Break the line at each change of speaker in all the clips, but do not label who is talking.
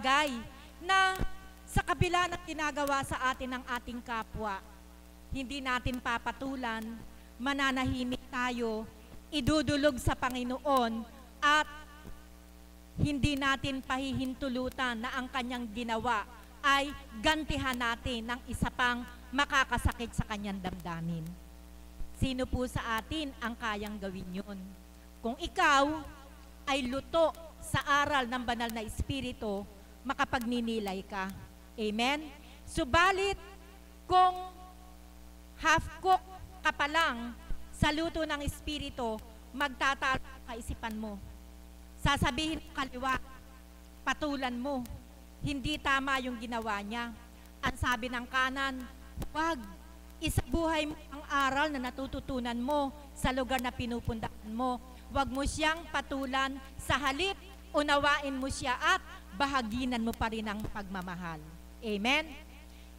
bagay na sa kabila ng ginagawa sa atin ng ating kapwa, hindi natin papatulan, mananahimik tayo, idudulog sa Panginoon at hindi natin pahihintulutan na ang kanyang ginawa ay gantihan natin ng isa pang makakasakit sa kanyang damdamin. Sino po sa atin ang kayang gawin yun? Kung ikaw ay luto sa aral ng banal na Espiritu, makapagninilay ka. Amen? Subalit, kung half-cook ka pa lang sa luto ng Espiritu, magtatalo ang kaisipan mo. Sasabihin mo kaliwa, patulan mo. Hindi tama yung ginawa niya. Ang sabi ng kanan, huwag, isabuhay mo ang aral na natututunan mo sa lugar na pinupuntahan mo. Huwag mo siyang patulan, sa halip, unawain mo siya at bahaginan mo pa rin ang pagmamahal. Amen?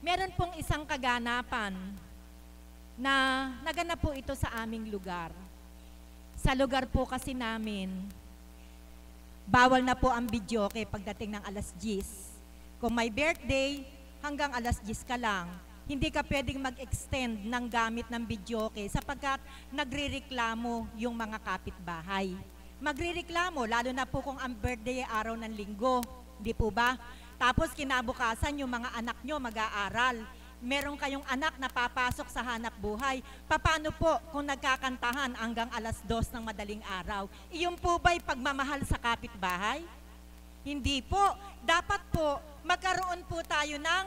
Meron pong isang kaganapan na naganap po ito sa aming lugar. Sa lugar po kasi namin, bawal na po ang videoke pagdating ng alas 10. Kung may birthday, hanggang alas 10 ka lang. Hindi ka pwedeng mag-extend ng gamit ng videoke sapagkat nagrereklamo yung mga kapitbahay. Magrereklamo, lalo na po kung ang birthday ay araw ng linggo. Di po ba? Tapos kinabukasan yung mga anak nyo mag-aaral. Meron kayong anak na papasok sa hanap buhay. Paano po kung nagkakantahan hanggang alas 2 ng madaling araw? Iyon po ba'y pagmamahal sa kapitbahay? Hindi po. Dapat po magkaroon po tayo ng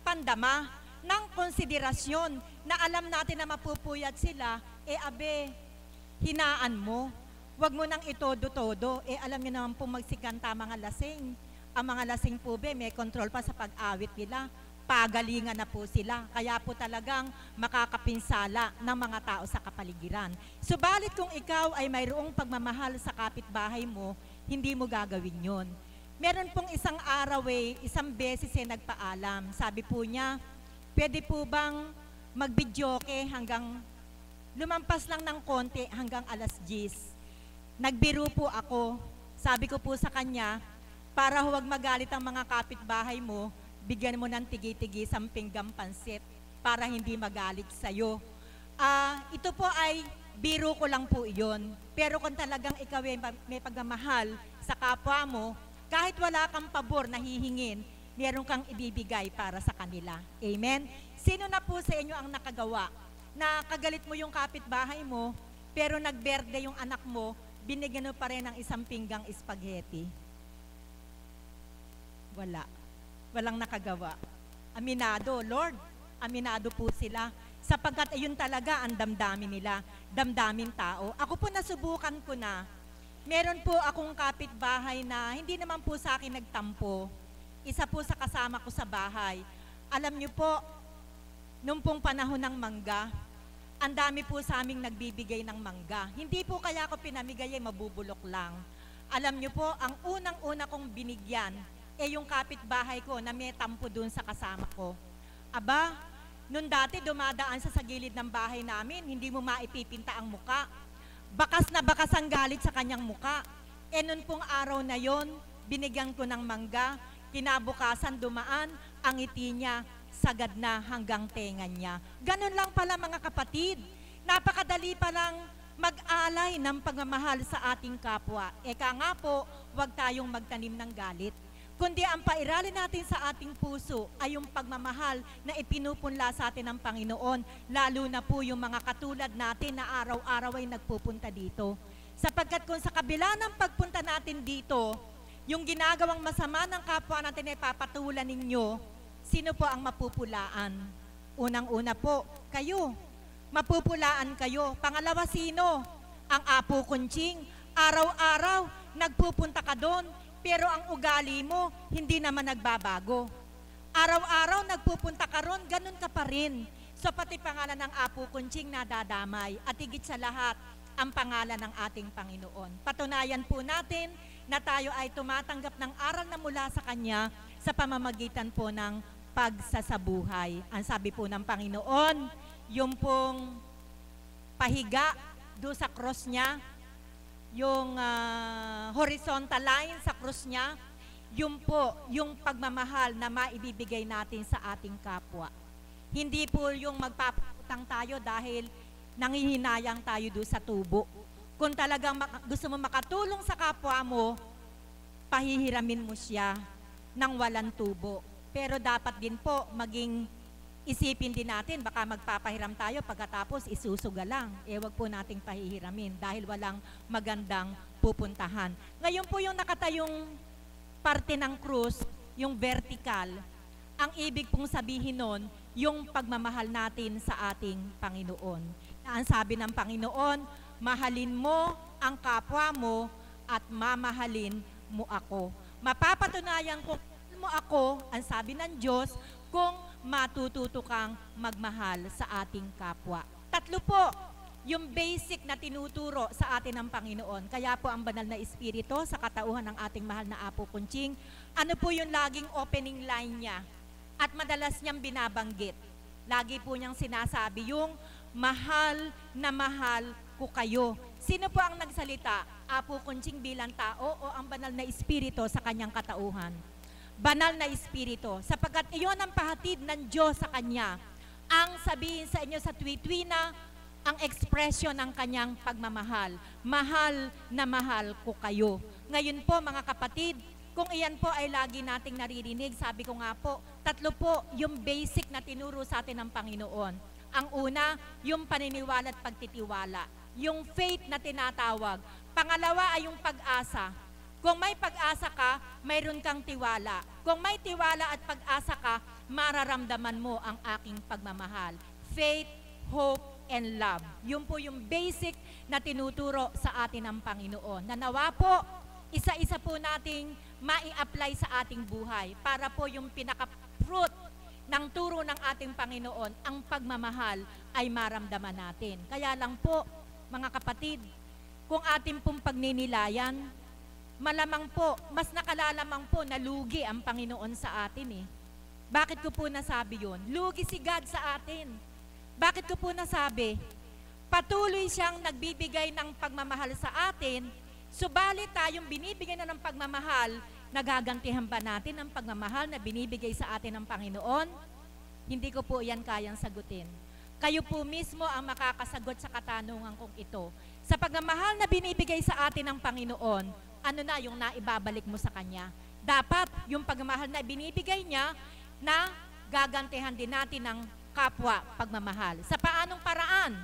pandama, ng konsiderasyon na alam natin na mapupuyat sila, hinaan mo. Huwag mo nang itodo-todo. Alam niyo naman po magsikanta mga lasing. Ang mga lasing po may control pa sa pag-awit nila. Pagalingan na po sila. Kaya po talagang makakapinsala ng mga tao sa kapaligiran. Subalit kung ikaw ay mayroong pagmamahal sa kapitbahay mo, hindi mo gagawin yon. Meron pong isang araw isang beses nagpaalam. Sabi po niya, pwede po bang magbidyoke hanggang lumampas lang ng konti hanggang alas 10. Nagbiro po ako. Sabi ko po sa kanya, para huwag magalit ang mga kapitbahay mo, bigyan mo ng tigi-tigi isang pinggang pansit para hindi magalit sa'yo. Ito po ay biro ko lang po iyon. Pero kung talagang ikaw ay may pagmamahal sa kapwa mo, kahit wala kang pabor na hihingin, meron kang ibibigay para sa kanila. Amen? Sino na po sa inyo ang nakagawa na kagalit mo yung kapitbahay mo, pero nagberde yung anak mo, binigyan mo pa rin ng isang pinggang spaghetti? Wala. Walang nakagawa. Aminado, Lord, aminado po sila. Sapagkat ayun talaga ang damdamin nila, damdamin tao. Ako po nasubukan ko na, meron po akong kapitbahay na hindi naman po sa akin nagtampo. Isa po sa kasama ko sa bahay. Alam niyo po, nung pong panahon ng mangga, ang dami po sa aming nagbibigay ng mangga. Hindi po kaya ako pinamigay ay mabubulok lang. Alam niyo po, ang unang-una kong binigyan, yung kapitbahay ko na may tampo dun sa kasama ko. Aba, nung dati dumadaan sa gilid ng bahay namin, hindi mo maipipinta ang muka. Bakas na bakas ang galit sa kanyang muka. Nun pong araw na yon, binigyan ko ng mangga, kinabukasan dumaan, ang ngiti niya, sagad na hanggang tenga niya. Ganun lang pala mga kapatid. Napakadali palang mag-alay ng pagmamahal sa ating kapwa. Eka nga po, huwag tayong magtanim ng galit. Kundi ang pairalin natin sa ating puso ay yung pagmamahal na ipinupunla sa atin ng Panginoon, lalo na po yung mga katulad natin na araw-araw ay nagpupunta dito. Sapagkat kung sa kabila ng pagpunta natin dito, yung ginagawang masama ng kapwa natin ay papatulan ninyo, sino po ang mapupulaan? Unang-una po, kayo. Mapupulaan kayo. Pangalawa, sino? Ang Apo Kunching. Araw-araw, nagpupunta ka doon, pero ang ugali mo, hindi naman nagbabago. Araw-araw, nagpupunta ka ron, ganun ka pa rin. So pati pangalan ng Apo Kunching nadadamay at higit sa lahat, ang pangalan ng ating Panginoon. Patunayan po natin na tayo ay tumatanggap ng aral na mula sa Kanya sa pamamagitan po ng pagsasabuhay. Ang sabi po ng Panginoon, yung pong pahiga do sa cross niya, yung horizontal line sa krus niya, yun po yung pagmamahal na maibibigay natin sa ating kapwa. Hindi po yung magpaputang tayo dahil nanghihinayang tayo doon sa tubo. Kung talagang gusto mo makatulong sa kapwa mo, pahihiramin mo siya ng walang tubo. Pero dapat din po maging isipin din natin, baka magpapahiram tayo pagkatapos isusuga lang. Wag po nating pahihiramin dahil walang magandang pupuntahan. Ngayon po yung nakatayong parte ng krus, yung vertical, ang ibig pong sabihin nun, yung pagmamahal natin sa ating Panginoon. Ang sabi ng Panginoon, mahalin mo ang kapwa mo at mamahalin mo ako. Mapapatunayan ko mo ako, ang sabi ng Diyos, kung matututo kang magmahal sa ating kapwa. Tatlo po, yung basic na tinuturo sa atin ng Panginoon. Kaya po ang banal na Espiritu sa katauhan ng ating mahal na Apo Kunching, ano po yung laging opening line niya? At madalas niyang binabanggit. Lagi po niyang sinasabi yung mahal na mahal ko kayo. Sino po ang nagsalita? Apo Kunching bilang tao o ang banal na Espiritu sa kanyang katauhan? Banal na Espiritu. Sapagkat iyon ang pahatid ng Diyos sa kanya. Ang sabihin sa inyo sa tuwi-tuwi na ang ekspresyon ng kanyang pagmamahal. Mahal na mahal ko kayo. Ngayon po mga kapatid, kung iyan po ay lagi nating naririnig, sabi ko nga po, tatlo po yung basic na tinuro sa atin ng Panginoon. Ang una, yung paniniwala at pagtitiwala. Yung faith na tinatawag. Pangalawa ay yung pag-asa. Kung may pag-asa ka, mayroon kang tiwala. Kung may tiwala at pag-asa ka, mararamdaman mo ang aking pagmamahal. Faith, hope, and love. Yun po yung basic na tinuturo sa atin ng Panginoon. Nanawa po, isa-isa po nating mai-apply sa ating buhay para po yung pinaka-fruit ng turo ng ating Panginoon, ang pagmamahal ay maramdaman natin. Kaya lang po, mga kapatid, kung ating pong pagninilayan, malamang po, mas nakalalamang po na lugi ang Panginoon sa atin eh. Bakit ko po nasabi yun? Lugi si God sa atin. Bakit ko po nasabi? Patuloy siyang nagbibigay ng pagmamahal sa atin, subalit tayong binibigay na ng pagmamahal, nagagantihan ba natin ang pagmamahal na binibigay sa atin ng Panginoon? Hindi ko po yan kayang sagutin. Kayo po mismo ang makakasagot sa katanungan kong ito. Sa pagmamahal na binibigay sa atin ng Panginoon, ano na yung naibabalik mo sa Kanya? Dapat yung pagmamahal na binibigay niya na gagantihan din natin ng kapwa pagmamahal. Sa paanong paraan?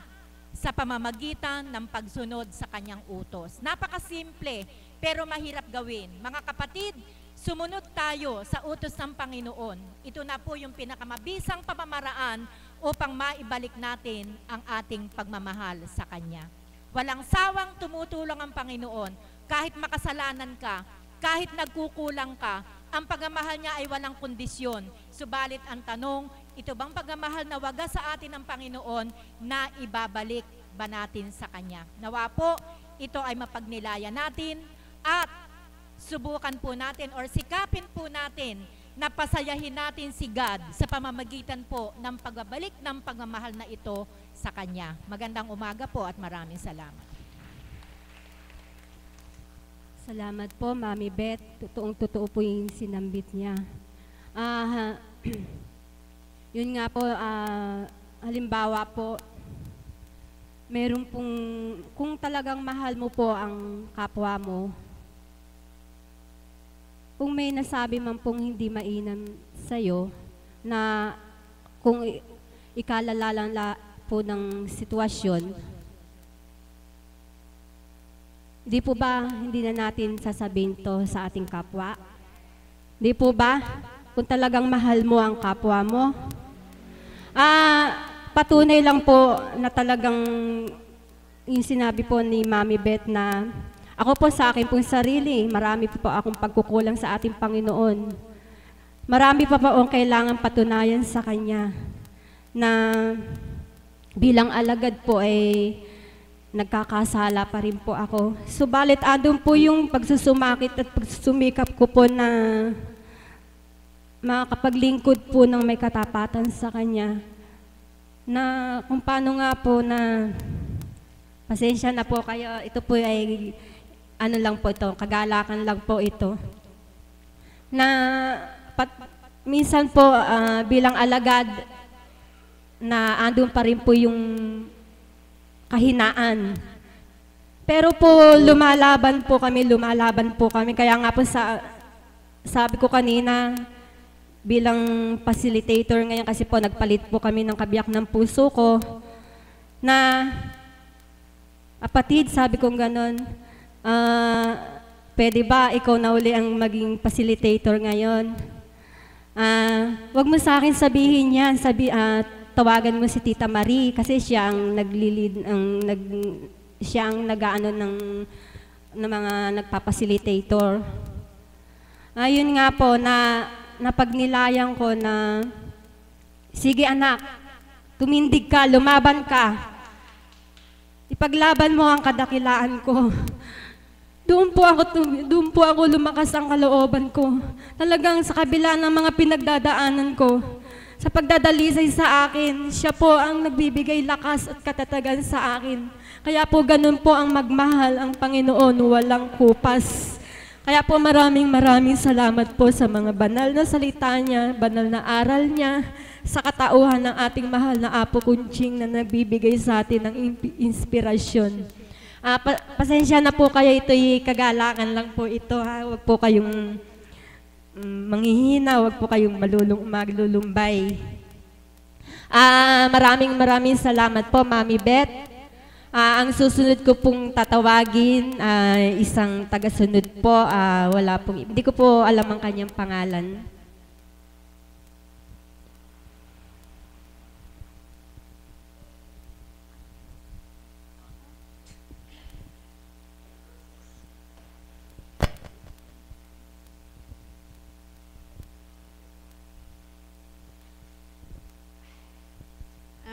Sa pamamagitan ng pagsunod sa Kanyang utos. Napakasimple, pero mahirap gawin. Mga kapatid, sumunod tayo sa utos ng Panginoon. Ito na po yung pinakamabisang pamamaraan upang maibalik natin ang ating pagmamahal sa Kanya. Walang sawang tumutulong ang Panginoon. Kahit makasalanan ka, kahit nagkukulang ka, ang pagmamahal niya ay walang kondisyon. Subalit ang tanong, ito bang pagmamahal na wagas sa atin ng Panginoon na ibabalik ba natin sa Kanya? Nawa po, ito ay mapagnilaya natin at subukan po natin or sikapin po natin na pasayahin natin si God sa pamamagitan po ng pagbabalik ng pagmamahal na ito sa Kanya. Magandang umaga po at maraming salamat.
Salamat po, Mami Beth. Totoong-totoo po yung sinambit niya. Yun nga po, halimbawa po, meron pong, kung talagang mahal mo po ang kapwa mo, kung may nasabi man pong hindi mainam sa'yo, na kung ikalala lang po ng sitwasyon, di po ba hindi na natin sasabihin to sa ating kapwa? Di po ba? Kung talagang mahal mo ang kapwa mo. Patunay lang po na talagang yung sinabi po ni Mami Beth na ako po sa akin pong sarili, marami po akong pagkukulang sa ating Panginoon. Marami pa po kailangan patunayan sa Kanya na bilang alagad po ay nagkakasala pa rin po ako. Subalit andun po yung pagsusumakit at pagsusumikap ko po na makapaglingkod po ng may katapatan sa Kanya. Na kung paano nga po na pasensya na po kayo, ito po ay ano lang po ito, kagalakan lang po ito. na minsan po bilang alagad na andun pa rin po yung kahinaan. Pero po lumalaban po kami. Kaya nga po sabi ko kanina, bilang facilitator ngayon kasi po nagpalit po kami ng kabiyak ng puso ko na apatid, sabi kong ganon, pwede ba ikaw na uli ang maging facilitator ngayon? Wag mo sa akin sabihin yan, tawagan mo si Tita Marie kasi siya ang siya ang nag-aano ng mga nagpa-facilitator. Ayun nga po na napagnilayan ko na sige anak, tumindig ka, lumaban ka. Ipaglaban mo ang kadakilaan ko. Doon po ako lumakas ang kalooban ko. Talagang sa kabila ng mga pinagdadaanan ko, sa pagdadalisay sa akin, siya po ang nagbibigay lakas at katatagan sa akin. Kaya po ganun po ang magmahal ang Panginoon, walang kupas. Kaya po maraming salamat po sa mga banal na salita niya, banal na aral niya, sa katauhan ng ating mahal na Apo Kunching na nagbibigay sa atin ng inspirasyon. Pasensya na po kayo, ito'y kagalakan lang po ito ha. Huwag po kayong manghihina, huwag po kayong maglulumbay. Maraming salamat po, Mami Beth. Ang susunod ko pong tatawagin, isang tagasunod po, hindi ko po alam ang kanyang pangalan.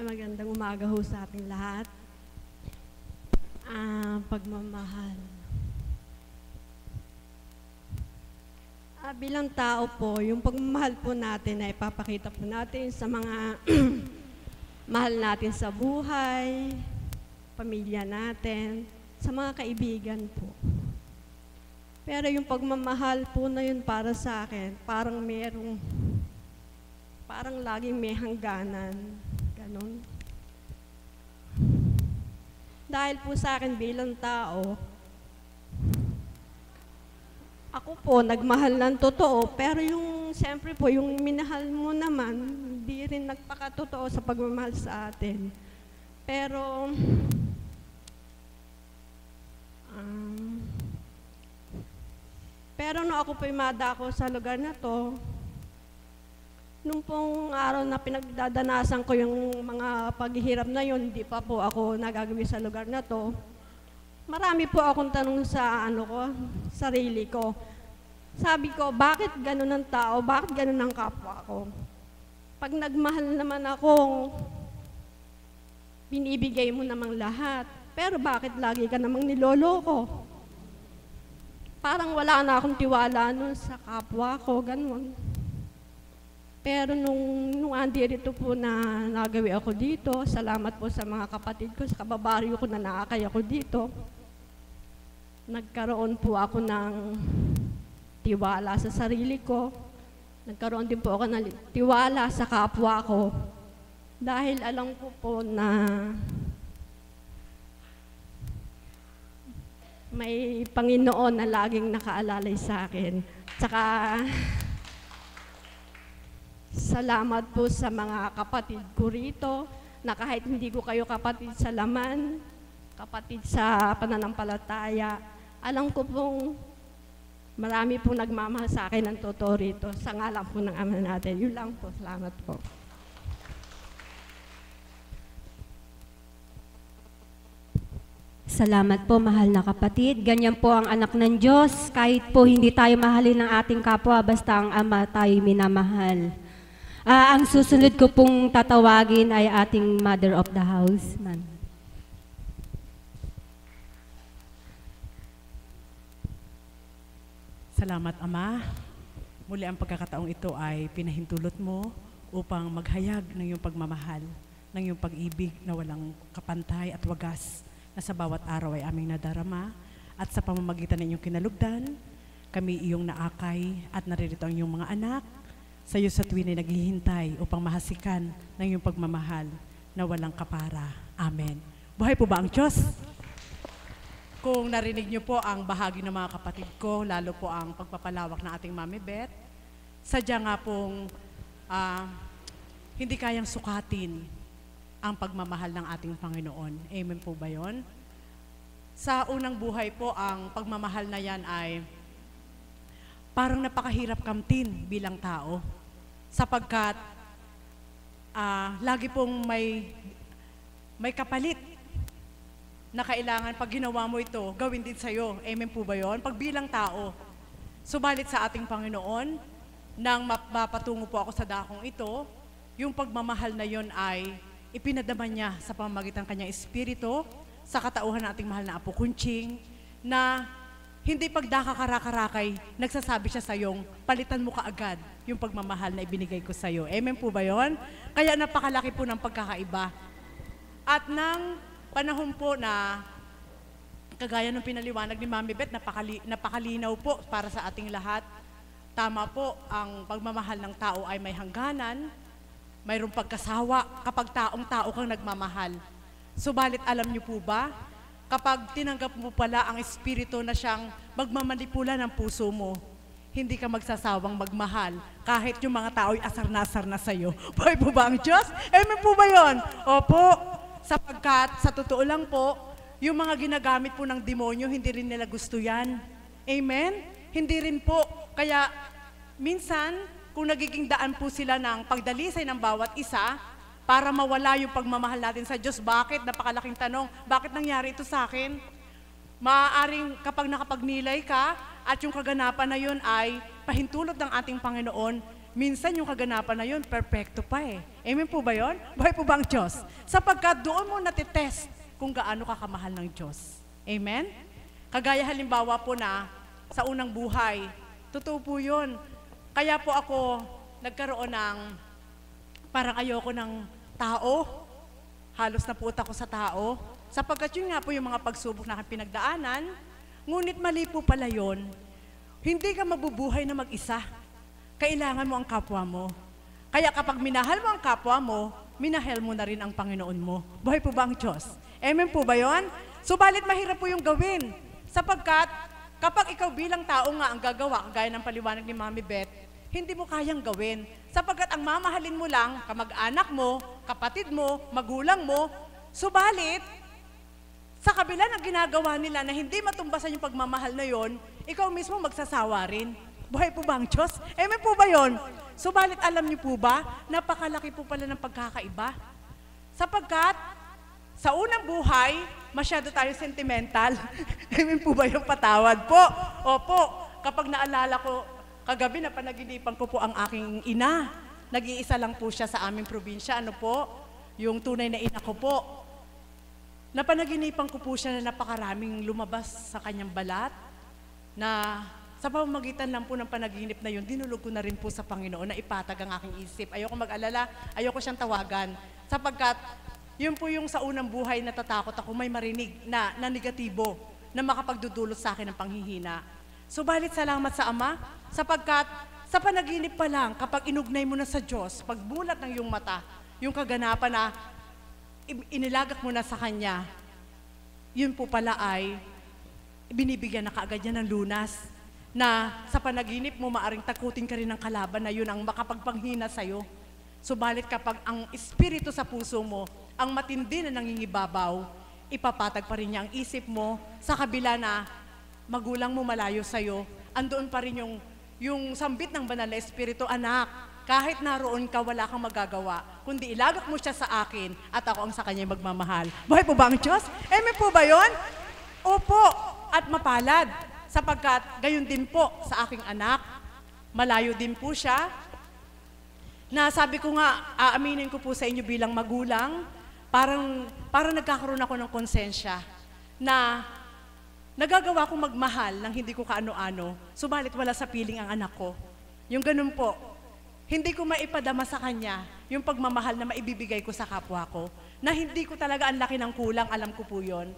Magandang umaga ho sa ating lahat. Pagmamahal. Bilang tao po, yung pagmamahal po natin ay ipapakita po natin sa mga mahal natin sa buhay, pamilya natin, sa mga kaibigan po. Pero yung pagmamahal po na yun para sa akin, parang laging may hangganan. Ganon. Dahil po sa akin bilang tao, ako po nagmahal ng totoo, pero siyempre po, yung minahal mo naman, hindi rin nagpakatotoo sa pagmamahal sa atin. Pero no ako po'y madako sa lugar na to, nung pong araw na pinagdadanasan ko yung mga paghihirap na yun, hindi pa po ako nagagawi sa lugar na to. Marami po akong tanong sa sarili ko. Sabi ko, bakit ganun ang tao? Bakit ganun ang kapwa ko? Pag nagmahal naman ako, binibigay mo namang lahat. Pero bakit lagi ka namang niloloko? Parang wala na akong tiwala nun sa kapwa ko, ganun. Pero nung andirito po na nagawi ako dito, salamat po sa mga kapatid ko, sa kababaryo ko na naakay ako dito. Nagkaroon po ako ng tiwala sa sarili ko. Nagkaroon din po ako ng tiwala sa kapwa ko. Dahil alam ko po na may Panginoon na laging nakaalalay sa akin. Tsaka salamat po sa mga kapatid ko rito, na kahit hindi ko kayo kapatid sa laman, kapatid sa pananampalataya, alam ko pong marami pong nagmamahal sa akin ng totoo rito, sa ngalan po ng Ama natin. Yun lang po, salamat po.
Salamat po, mahal na kapatid. Ganyan po ang anak ng Diyos. Kahit po hindi tayo mahalin ng ating kapwa, basta ang Ama tayo minamahal. Ang susunod ko pong tatawagin ay ating Mother of the House.
Salamat, Ama. Muli ang pagkakataong ito ay pinahintulot mo upang maghayag ng iyong pagmamahal, ng iyong pag-ibig na walang kapantay at wagas na sa bawat araw ay aming nadarama, at sa pamamagitan ng iyong kinalugdan, kami iyong naakay at naririto ang iyong mga anak sa iyo sa tuwin ay naghihintay upang mahasikan ng iyong pagmamahal na walang kapara. Amen. Buhay po ba ang Diyos? Kung narinig niyo po ang bahagi ng mga kapatid ko, lalo po ang pagpapalawak ng ating Mami Beth, sadya nga pong hindi kayang sukatin ang pagmamahal ng ating Panginoon. Amen po ba yun? Sa unang buhay po, ang pagmamahal na yan ay parang napakahirap kamtin bilang tao. Sapagkat lagi pong may kapalit na kailangan pag ginawa mo ito, gawin din sa'yo. Amen po ba yun? Pag bilang tao. Subalit sa ating Panginoon, nang mapatungo po ako sa dakong ito, yung pagmamahal na yon ay ipinadama niya sa pamamagitan kanyang espiritu, sa katauhan ng ating mahal na Apo Kunching, na hindi pagdakakarakay, nagsasabi siya sa iyong, palitan mo kaagad yung pagmamahal na ibinigay ko sa iyo. Amen po ba yon? Kaya napakalaki po ng pagkakaiba. At nang panahon po na, kagaya ng pinaliwanag ni Mami Beth, napakalinaw po para sa ating lahat. Tama po, ang pagmamahal ng tao ay may hangganan, mayroong pagkasawa kapag taong-tao kang nagmamahal. Subalit alam niyo po ba, kapag tinanggap mo pala ang espiritu na siyang magmamanipula ng puso mo, hindi ka magsasawang magmahal kahit yung mga tao'y asar na sa'yo. Buhay po ba ang Diyos? Amen po ba yun? Opo, sapagkat sa totoo lang po, yung mga ginagamit po ng demonyo, hindi rin nila gusto yan. Amen? Hindi rin po. Kaya minsan, kung nagiging daan po sila ng pagdalisay ng bawat isa, para mawala yung pagmamahal natin sa Diyos. Bakit? Napakalaking tanong. Bakit nangyari ito sa akin? Maaaring kapag nakapagnilay ka at yung kaganapan na yun ay pahintulot ng ating Panginoon, minsan yung kaganapan na yun, perfecto pa eh. Amen po ba yun? Buhay po ba ang Diyos? Sapagkat doon mo natitest kung gaano ka kamahal ng Diyos. Amen? Kagaya halimbawa po na sa unang buhay, totoo po yun. Kaya po ako nagkaroon ng parang ayoko ng tao. Halos napuot ako sa tao. Sapagkat yun nga po yung mga pagsubok na pinagdaanan. Ngunit mali po pala yun. Hindi ka mabubuhay na mag-isa. Kailangan mo ang kapwa mo. Kaya kapag minahal mo ang kapwa mo, minahal mo na rin ang Panginoon mo. Buhay po ba ang Diyos? Amen po ba yun? Subalit mahirap po yung gawin. Sapagkat kapag ikaw bilang tao nga ang gagawa, kagaya ng paliwanag ni Mami Beth, hindi mo kayang gawin. Sapagkat ang mamahalin mo lang, kamag-anak mo, kapatid mo, magulang mo, subalit, sa kabila ng ginagawa nila na hindi matumbasan yung pagmamahal na yon, ikaw mismo magsasawa rin. Buhay po ba ang Diyos? Amen po ba yon? Subalit alam niyo po ba, napakalaki po pala ng pagkakaiba. Sapagkat, sa unang buhay, masyado tayo sentimental. Amen po ba yung patawad po? Opo, kapag naalala ko, kagabi na panaginipan ko po ang aking ina. Nag-iisa lang po siya sa aming probinsya. Ano po? Yung tunay na ina ko po. Napanaginipan ko po siya na napakaraming lumabas sa kanyang balat. Na sa pamamagitan lang po ng panaginip na yun, dinulog ko na rin po sa Panginoon na ipatag ang aking isip. Ayoko mag-alala, ayoko siyang tawagan. Sapagkat yun po yung sa unang buhay natatakot ako may marinig na negatibo na makapagdudulot sa akin ng panghihina. Subalit salamat sa Ama, sapagkat sa panaginip pa lang, kapag inugnay mo na sa Diyos, pagbulat ng iyong mata, yung kaganapan na inilagak mo na sa Kanya, yun po pala ay binibigyan na kaagad niya ng lunas, na sa panaginip mo maaring takutin ka rin ng kalaban na yun ang makapagpanghina sa'yo. Subalit kapag ang espiritu sa puso mo, ang matindi na nangingibabaw, ipapatag pa rin niya ang isip mo sa kabila na magulang mo malayo sa'yo, andoon pa rin yung sambit ng banal na espiritu, anak, kahit naroon ka, wala kang magagawa, kundi ilagak mo siya sa akin at ako ang sa kanya magmamahal. Buhay po ba ang Diyos? Amen po ba yun? Opo, at mapalad, sapagkat gayon din po sa aking anak, malayo din po siya, na sabi ko nga, aaminin ko po sa inyo bilang magulang, parang nagkakaroon ako ng konsensya na nagagawa kong magmahal ng hindi ko kaano-ano, subalit wala sa piling ang anak ko. Yung ganun po, hindi ko maipadama sa kanya yung pagmamahal na maibibigay ko sa kapwa ko, na hindi ko talaga ang laki ng kulang, alam ko po yun.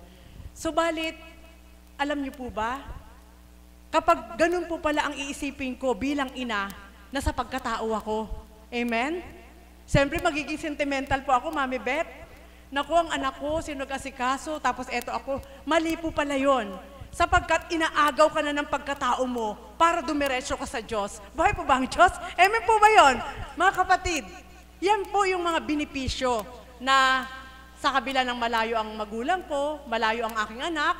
Subalit, alam niyo po ba, Kapag ganun po pala ang iisipin ko bilang ina, na sa pagkatao ako. Amen? Siyempre, magiging sentimental po ako, Mami Beth. Naku, ang anak ko, sino nag-asikaso, tapos eto ako. Mali po pala yun. Sapagkat inaagaw ka na ng pagkatao mo para dumiretso ka sa Diyos. Buhay po ba ang Diyos? Amen po ba yun? Mga kapatid, yan po yung mga binipisyo na sa kabila ng malayo ang magulang ko, malayo ang aking anak,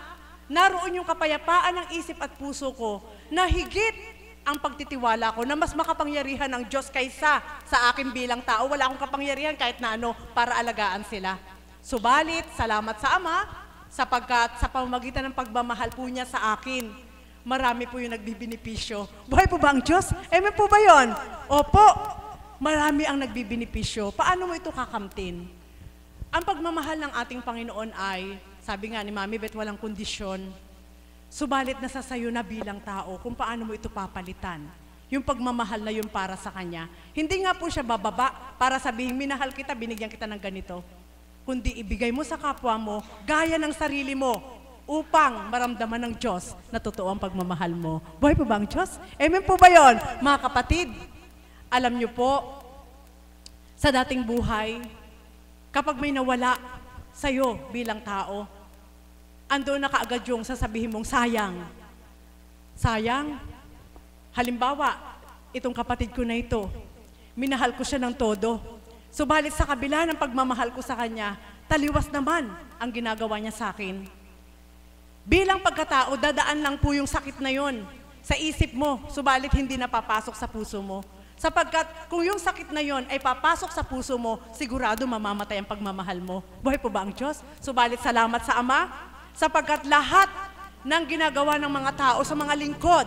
naroon yung kapayapaan ng isip at puso ko na higit ang pagtitiwala ko na mas makapangyarihan ng Diyos kaysa sa akin bilang tao. Wala akong kapangyarihan kahit na ano para alagaan sila. Subalit, salamat sa Ama, sapagkat sa pamamagitan ng pagmamahal po niya sa akin, marami po yung nagbibinipisyo. Buhay po ba ang Diyos? Amen po ba yun? Opo, marami ang nagbibinipisyo. Paano mo ito kakamtin? Ang pagmamahal ng ating Panginoon ay, sabi nga ni Mami Beth, walang kondisyon. Subalit nasa sayo na bilang tao kung paano mo ito papalitan. Yung pagmamahal na yun para sa Kanya. Hindi nga po siya bababa para sabihin, minahal kita, binigyan kita ng ganito. Kundi ibigay mo sa kapwa mo, gaya ng sarili mo, upang maramdaman ng Diyos na totoo ang pagmamahal mo. Buhay po ba ang Diyos? Amen po ba yun? Mga kapatid, alam niyo po, sa dating buhay, kapag may nawala sa'yo bilang tao, ando na kaagad yung sasabihin mong sayang. Sayang? Halimbawa, itong kapatid ko na ito, minahal ko siya ng todo. Subalit sa kabila ng pagmamahal ko sa kanya, taliwas naman ang ginagawa niya sa akin. Bilang pagkatao, dadaan lang po yung sakit na yon sa isip mo, subalit hindi napapasok sa puso mo. Sapagkat kung yung sakit na yon ay papasok sa puso mo, sigurado mamamatay ang pagmamahal mo. Buhay po ba ang Diyos? Subalit salamat sa Ama, sapagkat lahat ng ginagawa ng mga tao sa mga lingkod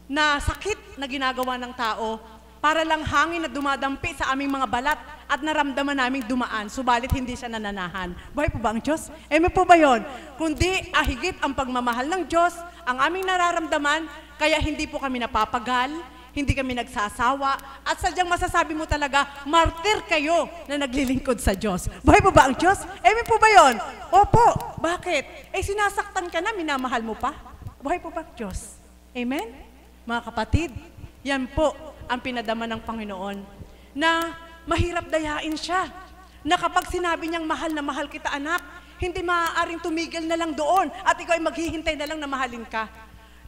na sakit na ginagawa ng tao, para lang hangin na dumadampi sa aming mga balat at naramdaman naming dumaan, subalit hindi siya nananahan. Buhay po ba ang Diyos? Amen po ba yun? Kundi ahigit ang pagmamahal ng Diyos, ang aming nararamdaman, kaya hindi po kami napapagal, hindi kami nagsasawa, at sadyang masasabi mo talaga, martir kayo na naglilingkod sa Diyos. Buhay po ba ang Diyos? Amen po ba yun? Opo. Bakit? Sinasaktan ka na, minamahal mo pa. Buhay po ba ang Diyos? Amen? Mga kapatid, yan po ang pinadama ng Panginoon, na mahirap dayain siya, na kapag sinabi niyang mahal na mahal kita anak, hindi maaaring tumigil na lang doon, at ikaw ay maghihintay na lang na mahalin ka.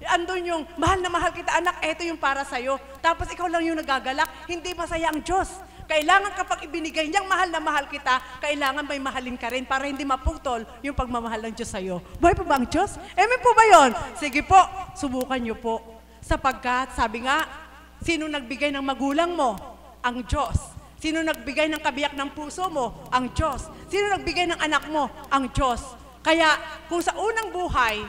Andun yung, mahal na mahal kita anak, eto yung para sa'yo. Tapos ikaw lang yung nagagalak, hindi masaya ang Diyos. Kailangan kapag ibinigay niyang mahal na mahal kita, kailangan may mahalin ka rin para hindi maputol yung pagmamahal ng Diyos sa'yo. Buhay po ba ang Diyos? Amen po ba yun? Sige po, subukan niyo po. Sapagkat, sabi nga, sino nagbigay ng magulang mo? Ang Diyos. Sino nagbigay ng kabiyak ng puso mo? Ang Diyos. Sino nagbigay ng anak mo? Ang Diyos. Kaya, kung sa unang buhay,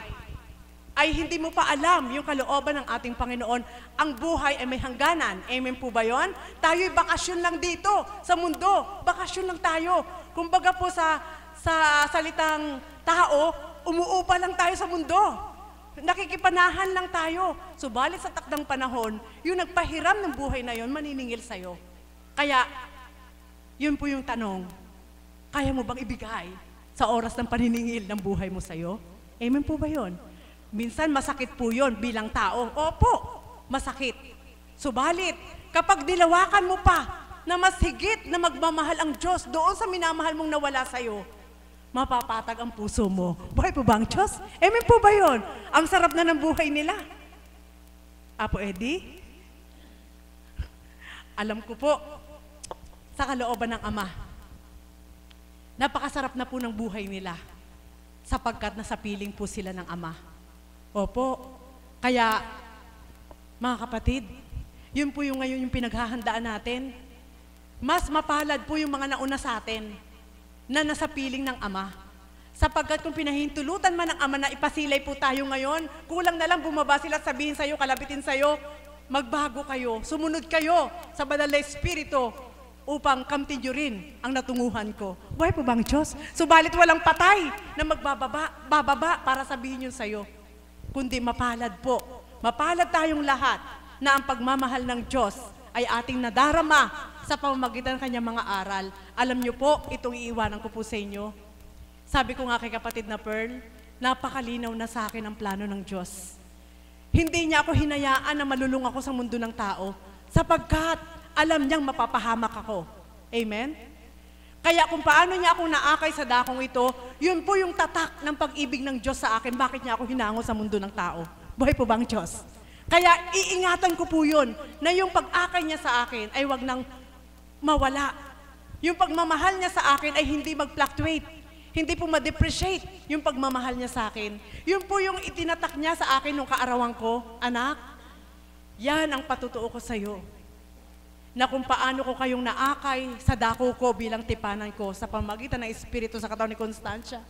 ay hindi mo pa alam yung kalooban ng ating Panginoon, ang buhay ay may hangganan. Amen po ba yun? Tayo'y bakasyon lang dito, sa mundo. Bakasyon lang tayo. Kumbaga po sa salitang tao, umuupa lang tayo sa mundo. Nakikipanahan lang tayo. Subalit sa takdang panahon, yung nagpahiram ng buhay na yun, maniningil sa'yo. Kaya, yun po yung tanong, kaya mo bang ibigay sa oras ng paniningil ng buhay mo sa'yo? Amen po ba yun? Minsan masakit po yun bilang tao. Opo, masakit. Subalit, kapag nilawakan mo pa na mas higit na magmamahal ang Diyos doon sa minamahal mong nawala sa'yo, mapapatag ang puso mo. Buhay po ba ang Diyos? Amen po ba yun? Ang sarap na ng buhay nila. Apo Eddie, alam ko po, sa kalooban ng Ama, napakasarap na po ng buhay nila sapagkat nasa piling po sila ng Ama. Opo. Kaya, mga kapatid, yun po yung ngayon yung pinaghahandaan natin. Mas mapalad po yung mga nauna sa atin na nasa piling ng Ama. Sapagkat kung pinahintulutan man ng Ama na ipasilay po tayo ngayon, kulang na lang bumaba sila at sabihin sa'yo, kalabitin sa'yo, magbago kayo, sumunod kayo sa banal na Espiritu upang kamtin nyo rin ang natunguhan ko. Buhay po bang Diyos? Subalit walang patay na bababa para sabihin yun sa'yo. Kundi mapalad po. Mapalad tayong lahat na ang pagmamahal ng Diyos ay ating nadarama sa pamamagitan ng kanyang mga aral. Alam niyo po, itong iiwanan ko po sa inyo. Sabi ko nga kay kapatid na Pearl, napakalinaw na sa akin ang plano ng Diyos. Hindi niya ako hinayaan na malulung ako sa mundo ng tao sapagkat alam niyang mapapahamak ako. Amen? Kaya kung paano niya akong naakay sa dakong ito, yun po yung tatak ng pag-ibig ng Diyos sa akin. Bakit niya ako hinango sa mundo ng tao? Buhay po ba ang Diyos? Kaya iingatan ko po yun, na yung pag-akay niya sa akin ay wag nang mawala. Yung pagmamahal niya sa akin ay hindi mag-fluctuate, hindi po ma-depreciate yung pagmamahal niya sa akin. Yun po yung itinatak niya sa akin nung kaarawan ko, anak, yan ang patutuo ko sa iyo. Na kung paano ko kayong naakay sa dako ko bilang tipanan ko sa pamagitan ng Espiritu sa katawan ni Constancia.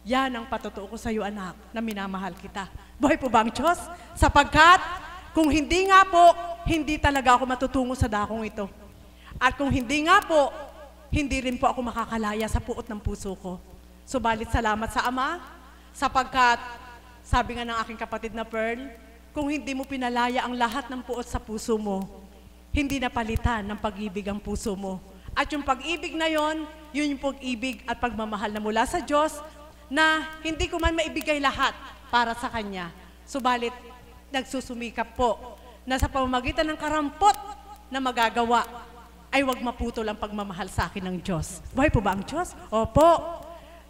Yan ang patutuo ko sa iyo, anak, na minamahal kita. Buhay po ba ang Diyos? Sapagkat kung hindi nga po, hindi talaga ako matutungo sa dakong ito. At kung hindi nga po, hindi rin po ako makakalaya sa puot ng puso ko. Subalit salamat sa Ama, sapagkat, sabi nga ng aking kapatid na Pearl, kung hindi mo pinalaya ang lahat ng puot sa puso mo, hindi napalitan ng pag-ibig ang puso mo. At yung pag-ibig na yon, yun yung pag-ibig at pagmamahal na mula sa Diyos, na hindi ko man maibigay lahat para sa Kanya. Subalit, nagsusumikap po na sa pamamagitan ng karampot na magagawa, ay wag maputol ang pagmamahal sa akin ng Diyos. Buhay po ba ang Diyos? Opo.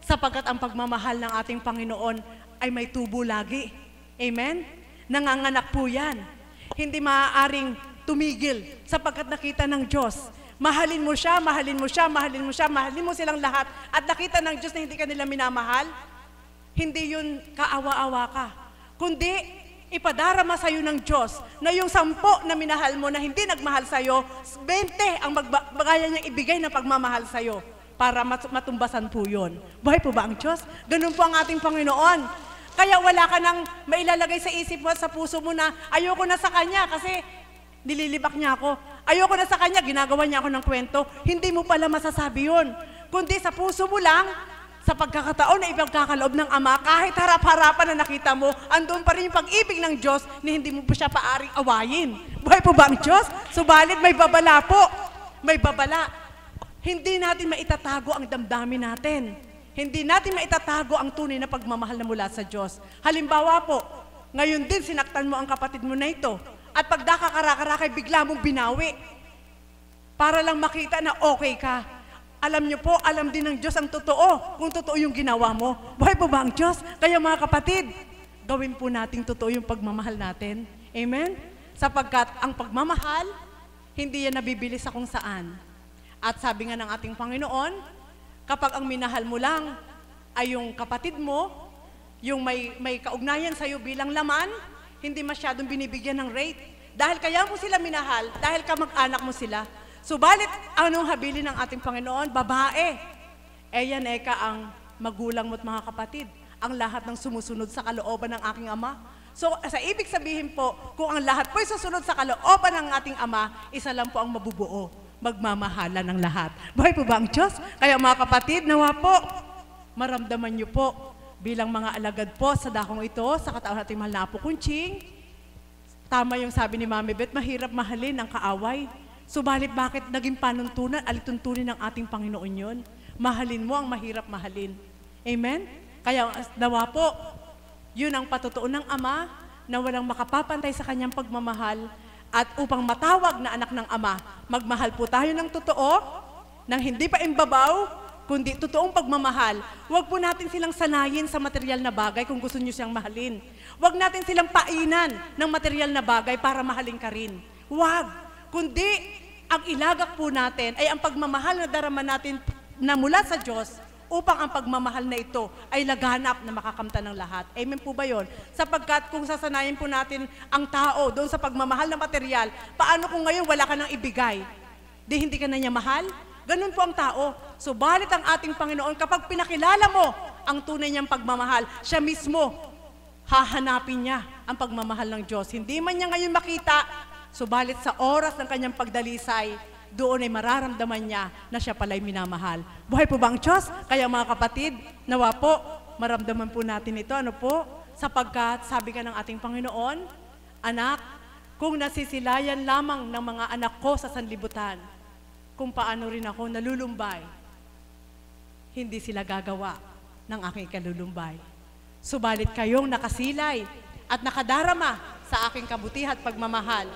Sapagkat ang pagmamahal ng ating Panginoon ay may tubo lagi. Amen? Nanganganak po yan. Hindi maaaring tumigil sapagkat nakita ng Diyos. Mahalin mo siya, mahalin mo siya, mahalin mo siya, mahalin mo silang lahat. At nakita ng Diyos na hindi ka nila minamahal, hindi yun kaawa-awa ka. Kundi, ipadarama sa'yo ng Diyos na yung 10 na minahal mo na hindi nagmahal sa'yo, 20 ang magaya niyang ibigay na pagmamahal sa'yo para matumbasan po yun. Buhay po ba ang Diyos? Ganun po ang ating Panginoon. Kaya wala ka nang mailalagay sa isip mo at sa puso mo na ayoko na sa Kanya kasi nililibak niya ako. Ayoko na sa Kanya, ginagawa niya ako ng kwento. Hindi mo pala masasabi yun. Kundi sa puso mo lang, sa pagkakataon na ipagkakaloob ng Ama, kahit harap-harapan na nakita mo, andun pa rin yung pag-ibig ng Diyos na hindi mo pa siya paaring awayin. Buhay po ba ang Diyos? Subalit may babala po. May babala. Hindi natin maitatago ang damdamin natin. Hindi natin maitatago ang tunay na pagmamahal na mula sa Diyos. Halimbawa po, ngayon din sinaktan mo ang kapatid mo na ito. At pag nakakarakay, bigla mong binawi. Para lang makita na okay ka. Alam niyo po, alam din ng Diyos ang totoo, kung totoo yung ginawa mo. Buhay po ba ang Diyos? Kaya mga kapatid, gawin po nating totoo yung pagmamahal natin. Amen? Sapagkat ang pagmamahal, hindi yan nabibili sa kung saan. At sabi nga ng ating Panginoon, kapag ang minahal mo lang ay yung kapatid mo, yung may kaugnayan sa'yo bilang laman, hindi masyadong binibigyan ng rate. Dahil kaya mo sila minahal, dahil kamag-anak mo sila. Subalit, anong habilin ng ating Panginoon? Babae. Yan ang magulang mo't mga kapatid. Ang lahat ng sumusunod sa kalooban ng aking Ama. So, sa ibig sabihin po, kung ang lahat po'y susunod sa kalooban ng ating Ama, isa lang po ang mabubuo. Magmamahala ng lahat. Buhay po ba ang Diyos? Kaya mga kapatid, nawa po, maramdaman niyo po bilang mga alagad po sa dakong ito, sa katawan nating mahal na Apo Kunching. Tama yung sabi ni Mami Beth, mahirap mahalin ang kaaway. Subalit bakit naging panuntunan, alituntunin ng ating Panginoon yun? Mahalin mo ang mahirap mahalin. Amen? Kaya nawa po, yun ang patutuo ng Ama na walang makapapantay sa kanyang pagmamahal at upang matawag na anak ng Ama, magmahal po tayo ng totoo, ng hindi pa imbabaw, kundi totoong pagmamahal. Huwag po natin silang sanayin sa material na bagay kung gusto nyo siyang mahalin. Huwag natin silang painan ng material na bagay para mahalin ka rin. Huwag. Kundi, ang ilagak po natin ay ang pagmamahal na darama natin na mula sa Diyos upang ang pagmamahal na ito ay laganap na makakamtan ng lahat. Amen po ba yun? Sapagkat kung sasanayin po natin ang tao doon sa pagmamahal na material, paano kung ngayon wala ka nang ibigay? Di hindi ka na niya mahal? Ganun po ang tao. Subalit ang ating Panginoon, kapag pinakilala mo ang tunay niyang pagmamahal, siya mismo, hahanapin niya ang pagmamahal ng Diyos. Hindi man niya ngayon makita, subalit sa oras ng kanyang pagdalisay, doon ay mararamdaman niya na siya pala'y minamahal. Buhay po ba ang Diyos? Kaya mga kapatid, nawa po, maramdaman po natin ito. Ano po? Sapagkat, sabi ka ng ating Panginoon, anak, kung nasisilayan lamang ng mga anak ko sa sanlibutan, kung paano rin ako nalulumbay, hindi sila gagawa ng aking kalulumbay. Subalit kayong nakasilay at nakadarama sa aking kabutihan at pagmamahal.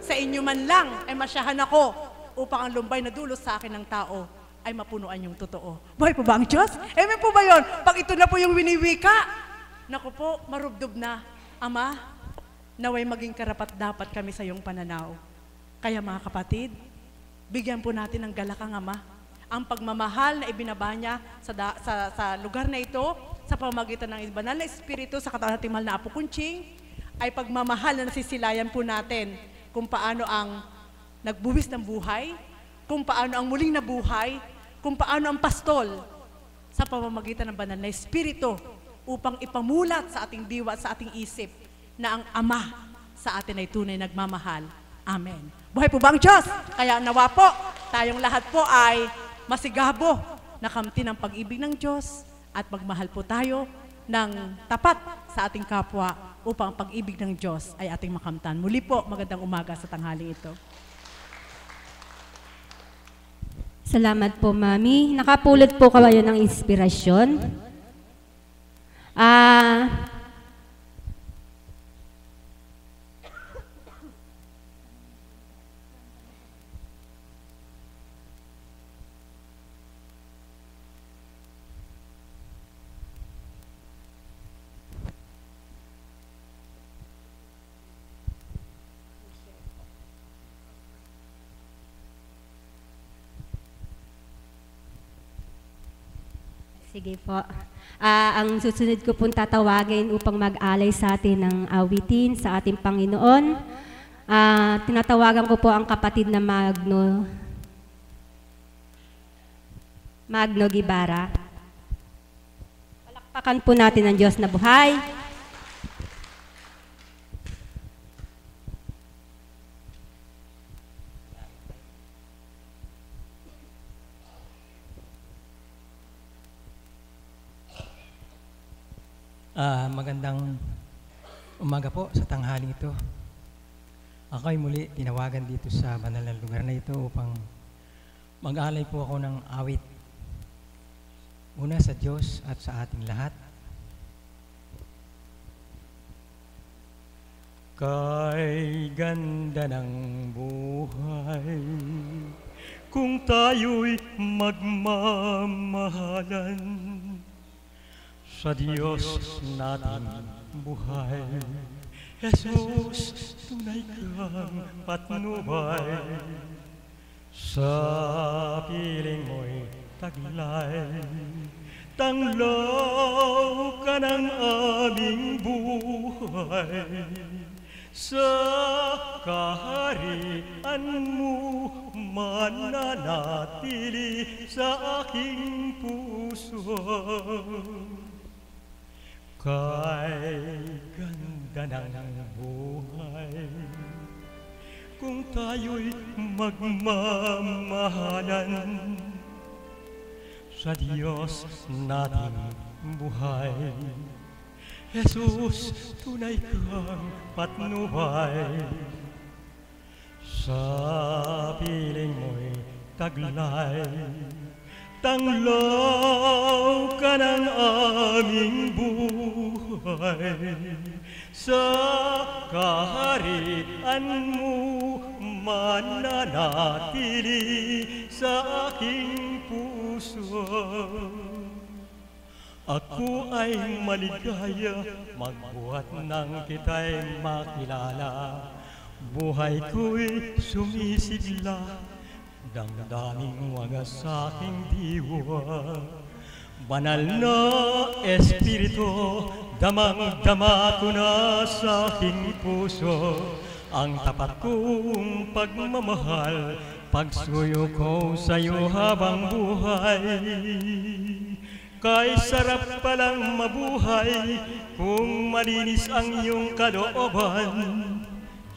Sa inyo man lang ay masyahan ako upang ang lumbay na dulos sa akin ng tao ay mapunuan yung totoo. Buhay po ba ang Diyos? Amen po ba yun? Pag ito na po yung winiwika, naku po, marubdob na. Ama, naway maging karapat dapat kami sa iyong pananaw. Kaya mga kapatid, bigyan po natin ng galakang Ama ang pagmamahal na ibinaba niya sa lugar na ito, sa pamamagitan ng banal na Espiritu sa katawan nating mahal na Apo Kunching, ay pagmamahal na nasisilayan po natin kung paano ang nagbuwis ng buhay, kung paano ang muling nabuhay, kung paano ang pastol sa pamamagitan ng banal na Espiritu upang ipamulat sa ating diwa at sa ating isip na ang Ama sa atin ay tunay nagmamahal. Amen. Buhay po ba ang Diyos? Kaya nawa po, tayong lahat po ay masigabo na kamtin ng pag-ibig ng Diyos at magmahal po tayo ng tapat sa ating kapwa upang ang pag-ibig ng Diyos ay ating makamtan. Muli po, magandang umaga sa tanghaling ito.
Salamat po, Mami. Nakapulot po kayo ng inspirasyon. Sige po. Ang susunod ko pong tatawagin upang mag-alay sa atin ng awitin sa ating Panginoon. Tinatawagan ko po ang kapatid na Magno Gibara. Palakpakan po natin ang Diyos na buhay.
Magandang umaga po sa tanghaling ito. Ako ay muli tinawagan dito sa banal na lugar na ito upang mag-alay po ako ng awit. Una sa Diyos at sa ating lahat. Kay ganda ng buhay, kung tayo'y magmamahalan, sa Diyos nating buhay, Jesus, tunay kang patnubay. Sa piling mo'y taglay, tanglaw ka ng aming buhay. Sa kaharian mo mananatili sa aking puso. Kay ganda ng buhay, kung tayo'y magmamahalan, sa Diyos nating buhay. Jesus, tunay kang patnubay. Sa piling mo'y taglay, tanglaw ka ng aming buhay. Sa kaharian mo mananatili sa aking puso. Ako ay maligaya, magbuhat ng kita'y makilala. Buhay ko'y sumisigla, damdaming wagas sa aking diwa. Banal na Espiritu, damang-dama ko na sa aking puso. Ang tapat kong pagmamahal, pagsuyo ko sa'yo habang buhay. Kay sarap palang mabuhay kung malinis ang iyong kalooban.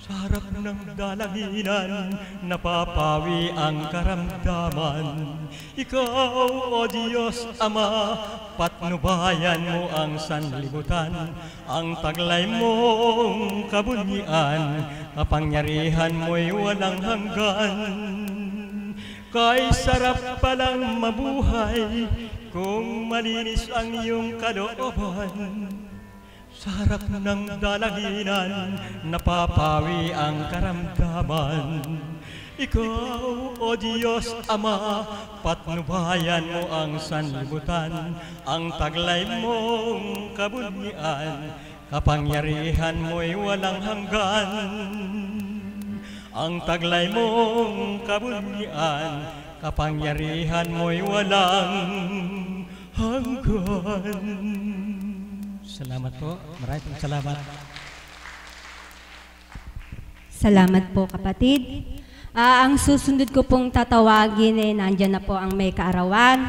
Sa harap ng dalanginan, napapawi ang karamdaman. Ikaw, O Diyos Ama, patnubayan mo ang sanlibutan. Ang taglay mong kabunyian, kapangyarihan mo'y walang hanggan. Kay sarap palang mabuhay kung malinis ang iyong kalooban. Sa harap ng dalanginan, napapawi ang karamdaman. Ikaw, O Diyos Ama, patnubayan mo ang sanlibutan, ang taglay mong kabunyian, kapangyarihan mo'y walang hanggan. Ang taglay mong kabunyian, kapangyarihan mo'y walang hanggan. Salamat po. Maraming salamat.
Salamat po, kapatid. Ang susunod ko pong tatawagin nandyan na po ang may kaarawan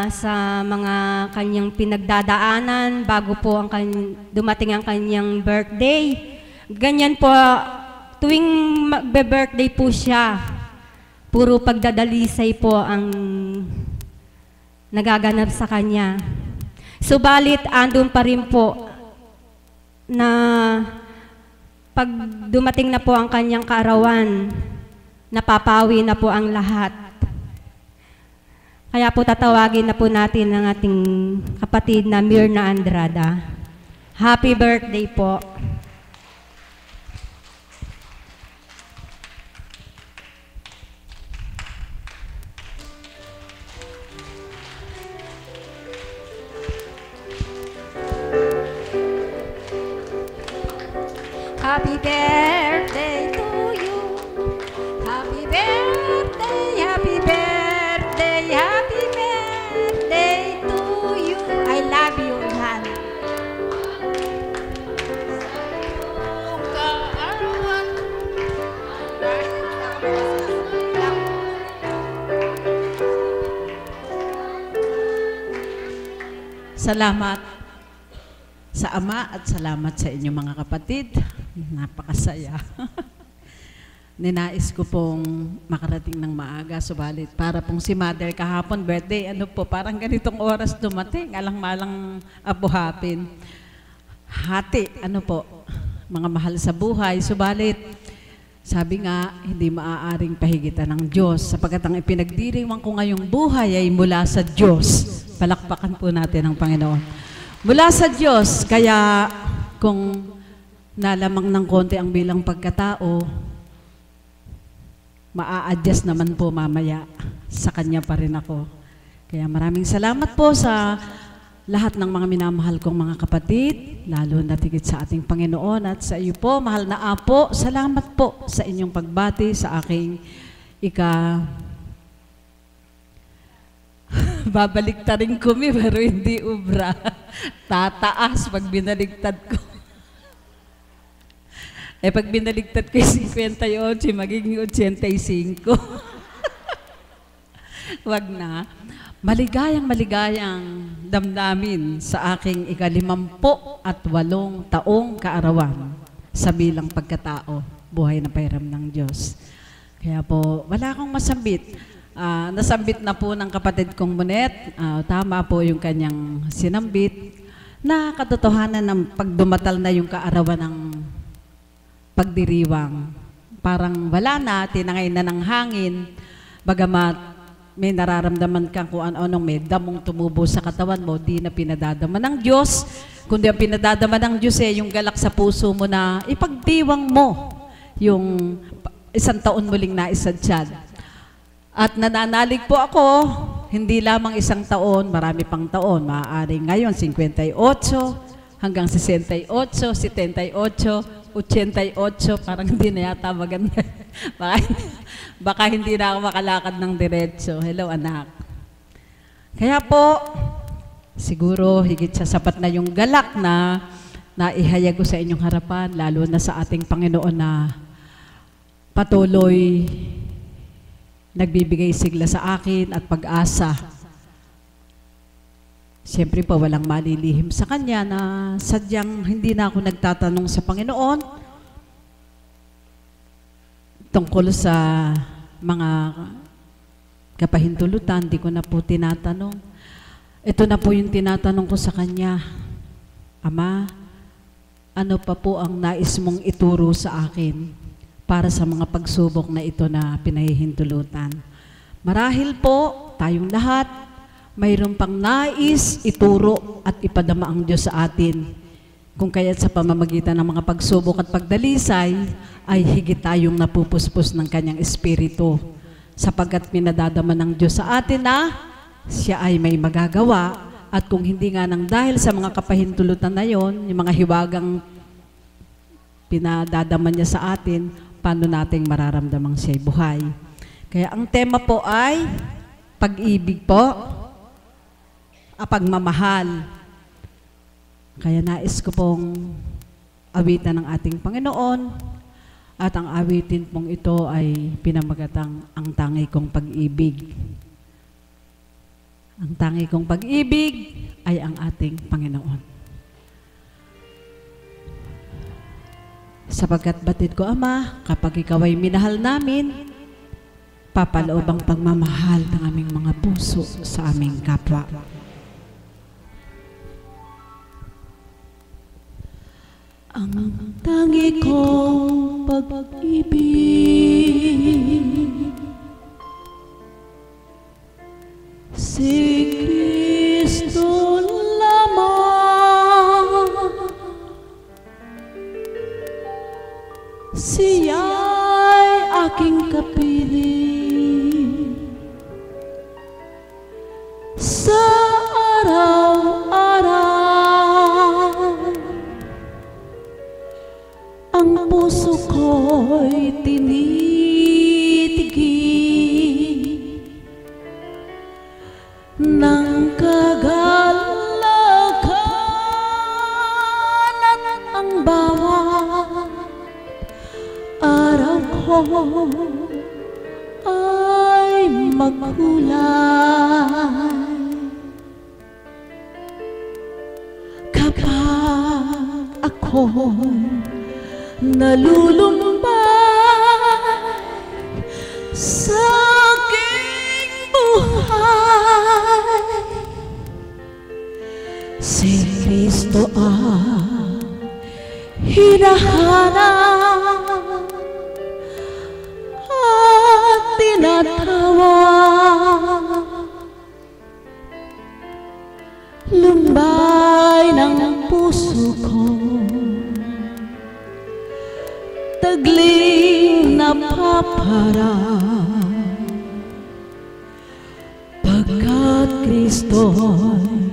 sa mga kanyang pinagdadaanan bago po ang dumating ang kanyang birthday. Ganyan po, tuwing magbe-birthday po siya, puro pagdadalisay po ang nagaganap sa kanya. Subalit, andun pa rin po na pag dumating na po ang kanyang kaarawan, napapawi na po ang lahat. Kaya po tatawagin na po natin ang ating kapatid na Mirna Andrada. Happy birthday po.
Happy birthday to you. Happy birthday, happy birthday, happy birthday to you. I love you, Han.
Salamat sa Ama at salamat sa inyong mga kapatid. Napakasaya. Ninais ko pong makarating ng maaga, subalit para pong si Mother kahapon birthday, parang ganitong oras dumating, alang-malang abuhapin. Hati, mga mahal sa buhay, subalit sabi nga, hindi maaaring pahigitan ng Diyos, sapagkat ang ipinagdiriwang ko ngayong buhay ay mula sa Diyos. Palakpakan po natin ang Panginoon. Mula sa Diyos, kaya kung nalamang ng konti ang bilang pagkatao, maa-adjust naman po mamaya. Sa Kanya pa rin ako. Kaya maraming salamat po sa lahat ng mga minamahal kong mga kapatid, lalo na tigit sa ating Panginoon at sa iyo po, mahal na Apo, salamat po sa inyong pagbati sa aking babalik ta rin kumi, pero hindi ubra. Tataas pag binaligtad ko. Pag binaligtad ko yung 58, magiging 85. Wag na. Maligayang damdamin sa aking 58 taong kaarawan sa bilang pagkatao, buhay na pahiram ng Diyos. Kaya po, wala akong masambit. Nasambit na po ng kapatid kong Monet, tama po yung kanyang sinambit, na katotohanan ng pagdumatal na yung kaarawan ng pagdiriwang. Parang wala na, tinangay na ng hangin, bagamat may nararamdaman kang kung ano-anong may damong tumubo sa katawan mo, di na pinadadama ng Diyos, kundi ang pinadadama ng Diyos yung galak sa puso mo na ipagdiwang mo yung 1 taon muling naisadyad. At nananalig po ako, hindi lamang 1 taon, marami pang taon. Maaaring ngayon, 58, hanggang 68, 78, 88, parang hindi na yata maganda. baka hindi na ako makalakad ng diretso. Hello, anak. Kaya po, siguro higit sa sapat na yung galak na naihayag ko sa inyong harapan, lalo na sa ating Panginoon na patuloy nagbibigay sigla sa akin at pag-asa. Siyempre po, walang malilihim sa Kanya na sadyang hindi na ako nagtatanong sa Panginoon tungkol sa mga kapahintulutan, di ko na po tinatanong. Ito na po yung tinatanong ko sa Kanya, Ama, ano pa po ang nais mong ituro sa akin para sa mga pagsubok na ito na pinahihintulutan? Marahil po, tayong lahat, mayroon pang nais ituro at ipadama ang Diyos sa atin. Kung kaya't sa pamamagitan ng mga pagsubok at pagdalisay, ay higit tayong napupuspos ng kanyang espiritu. Sapagkat pinadadama ng Diyos sa atin na siya ay may magagawa. At kung hindi nga nang dahil sa mga kapahintulutan na yon, yung mga hiwagang pinadadama niya sa atin, paano nating mararamdamang siya'y buhay. Kaya ang tema po ay pag-ibig po, pagmamahal. Kaya nais ko pong awitan ng ating Panginoon at ang awitin pong ito ay pinamagatang ang tangi kong pag-ibig. Ang tangi kong pag-ibig ay ang ating Panginoon. Sapagkat batid ko, Ama, kapag ikaw ay minahal namin, papaloob ang pagmamahal ng aming mga puso sa aming kapwa. Ang tangi kong pag-ibig, si Kristo lamang, siya'y aking kapiling sa araw-araw. Ang puso ko'y tinitigil ng kagalakan at ang bawat araw ko ay magkulay. Kapag ako'y nalulumbay sa aking buhay, si Kristo ang hinahanap at tinatawag. Lumbay ng puso ko, tagling napaparang, pagkat Kristo'y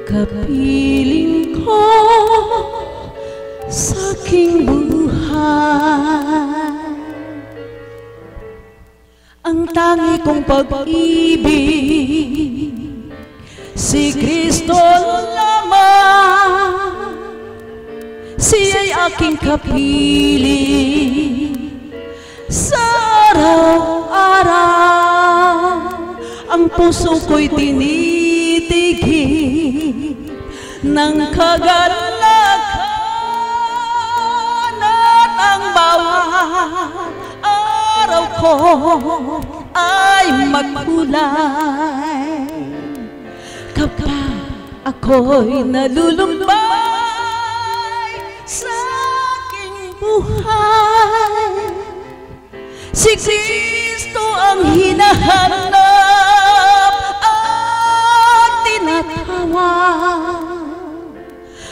kapiling ko sa aking buhay. Ang tangi kong pag-ibig, si Kristo lamang, siya'y aking kapiling sa araw-araw. Ang puso ko'y tinitigil ng kagalakan at ang bawat araw ko ay magkulay. Kapag ako'y nalulumbay sa aking buhay, si Kristo ang hinahanap at tinatawag.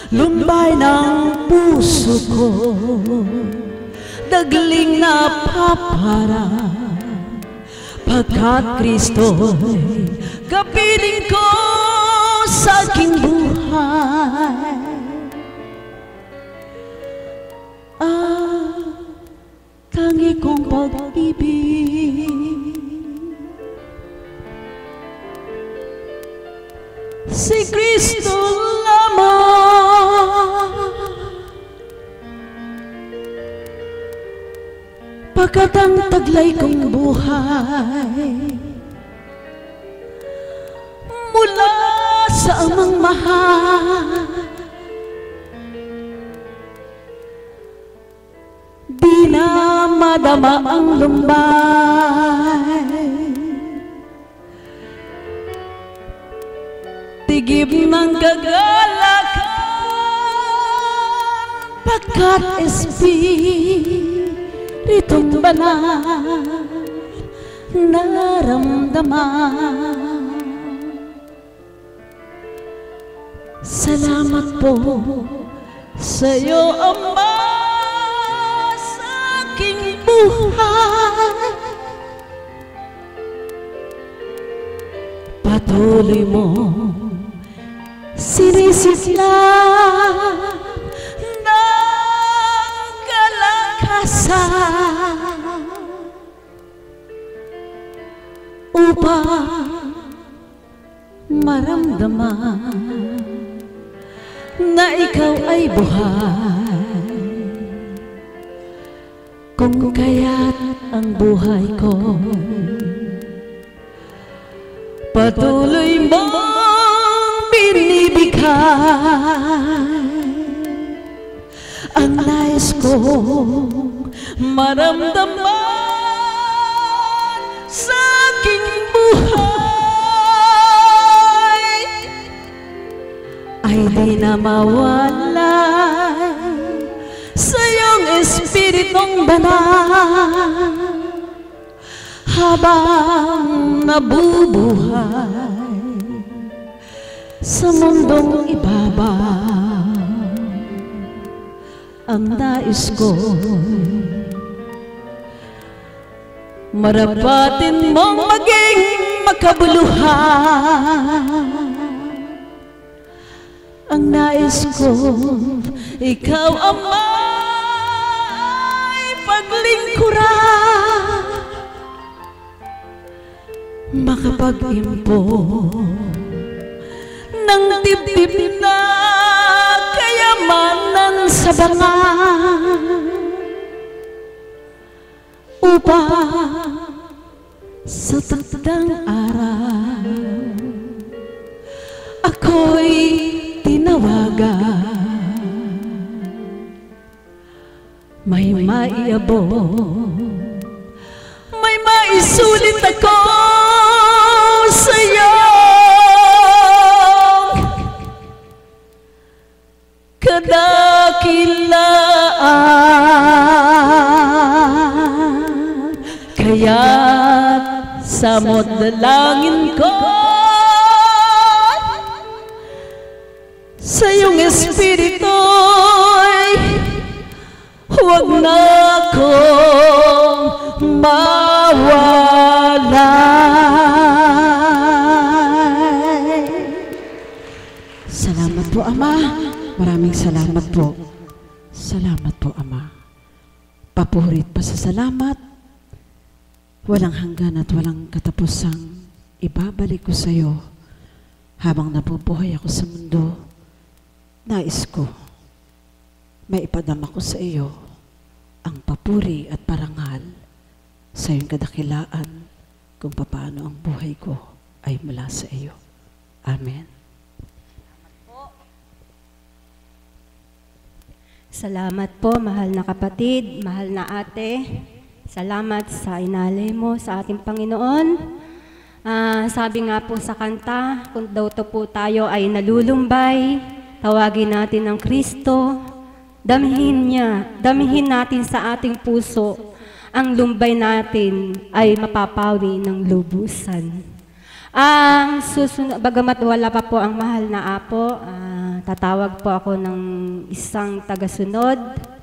Lumbay ng puso ko, dagling napaparang, pagkat Kristo'y kapiling ko sa aking buhay. Tangi kong pag-ibig, si Kristo lamang, pagkat ang taglay kong buhay mula sa amang mahal, di na madama ang lumbay, tigib ng kagalakan, pagkat Espiritong banal naramdaman. Salamat po ko sa'yo, Ama, sa aking buhay. Patuloy mo sinisikla ng kalakasan upang maramdaman na ikaw ay buhay. Kung kaya't ang buhay ko patuloy mong binibigay, ang nais kong maramdaman sa aking buhay ay di na mawalay sa iyong Espiritong Banal habang nabubuhay sa mundong ibabaw. Ang nais ko marapatin mong maging makabuluhan. Ang nais ko ikaw, Ama, ay paglingkuran, makapag-impo ng dibdib na kayamanan sa bangal upang sa takdang araw ako'y tinawagan, may maiabot, may maisulit ako sa'yo. Kadakilaan, kaya't samot dalangin ko sa iyong Espiritu'y huwag na akong mawalay. Salamat po, Ama. Maraming salamat po. Salamat po, Ama. Papurit pa sa salamat. Walang hanggan at walang katapusang ibabalik ko sa iyo habang nabubuhay ako sa mundo. Nais ko, maipadama ko sa iyo ang papuri at parangal sa iyong kadakilaan kung papaano ang buhay ko ay mula sa iyo. Amen.
Salamat po, mahal na kapatid, mahal na ate. Salamat sa inalay mo sa ating Panginoon. Sabi nga po sa kanta, kung daw to po tayo ay nalulumbay, tawagin natin ang Kristo, damhin natin sa ating puso, ang lumbay natin ay mapapawi ng lubusan. Ang susunod, bagamat wala pa po ang mahal na apo, tatawag po ako ng isang tagasunod.